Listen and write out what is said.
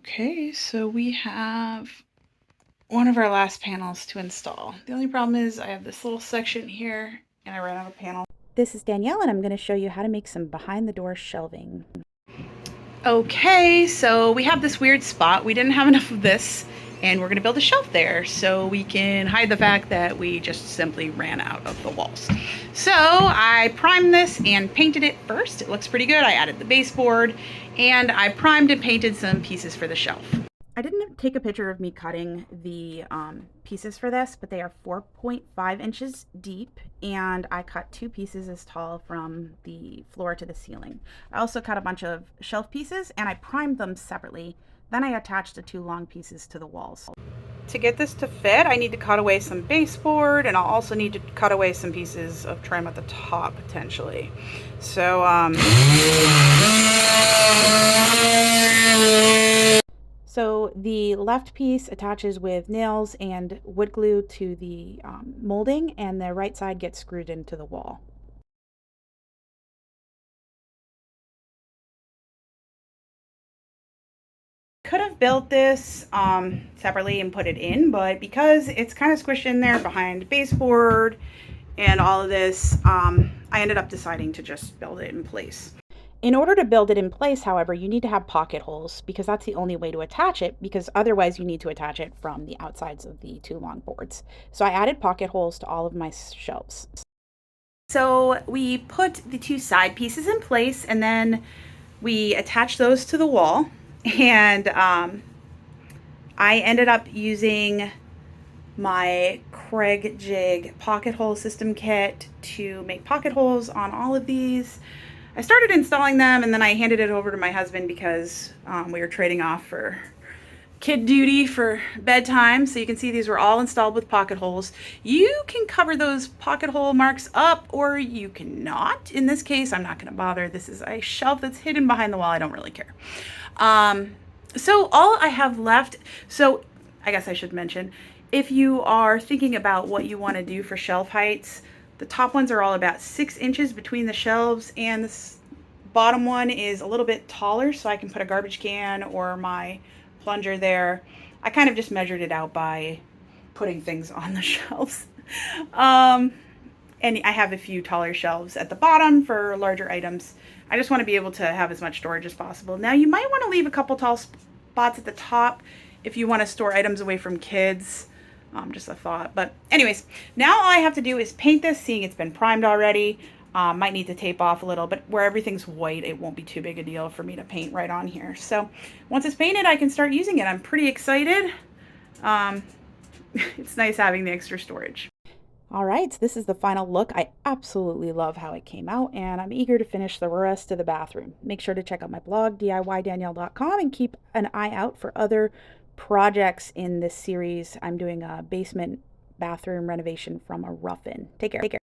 Okay, so we have one of our last panels to install. The only problem is I have this little section here and I ran out of panel. This is Danielle and I'm going to show you how to make some behind the door shelving. Okay, so we have this weird spot. We didn't have enough of this and we're going to build a shelf there so we can hide the fact that we just simply ran out of the walls. So I primed this and painted it first. It looks pretty good. I added the baseboard and I primed and painted some pieces for the shelf. I didn't take a picture of me cutting the pieces for this, but they are 4.5 inches deep, and I cut 2 pieces as tall from the floor to the ceiling. I also cut a bunch of shelf pieces, and I primed them separately. Then I attached the 2 long pieces to the walls. To get this to fit, I need to cut away some baseboard, and I'll also need to cut away some pieces of trim at the top, potentially. So, So the left piece attaches with nails and wood glue to the molding, and the right side gets screwed into the wall. Could have built this separately and put it in, but because it's kind of squished in there behind baseboard and all of this, I ended up deciding to just build it in place. In order to build it in place, however, you need to have pocket holes because that's the only way to attach it, because otherwise you need to attach it from the outsides of the 2 long boards. So I added pocket holes to all of my shelves. So we put the 2 side pieces in place and then we attached those to the wall, and I ended up using my �광𝐤𝐤𝐿 pocket hole system kit to make pocket holes on all of these. I started installing them and then I handed it over to my husband because we were trading off for kid duty for bedtime. So you can see these were all installed with pocket holes. You can cover those pocket hole marks up or you cannot. In this case, I'm not going to bother. This is a shelf that's hidden behind the wall. I don't really care. So all I have left, so I guess I should mention, if you are thinking about what you want to do for shelf heights, the top ones are all about 6 inches between the shelves, and this bottom one is a little bit taller, so I can put a garbage can or my plunger there. I kind of just measured it out by putting things on the shelves. And I have a few taller shelves at the bottom for larger items. I just want to be able to have as much storage as possible. Now you might want to leave a couple tall spots at the top if you want to store items away from kids. Just a thought. But anyways, now all I have to do is paint this, seeing it's been primed already. Might need to tape off a little, but where everything's white, it won't be too big a deal for me to paint right on here. So once it's painted, I can start using it. I'm pretty excited. It's nice having the extra storage. All right, so this is the final look. I absolutely love how it came out, and I'm eager to finish the rest of the bathroom. Make sure to check out my blog, DIYDanielle.com, and keep an eye out for other projects in this series. I'm doing a basement bathroom renovation from a rough-in. Take care.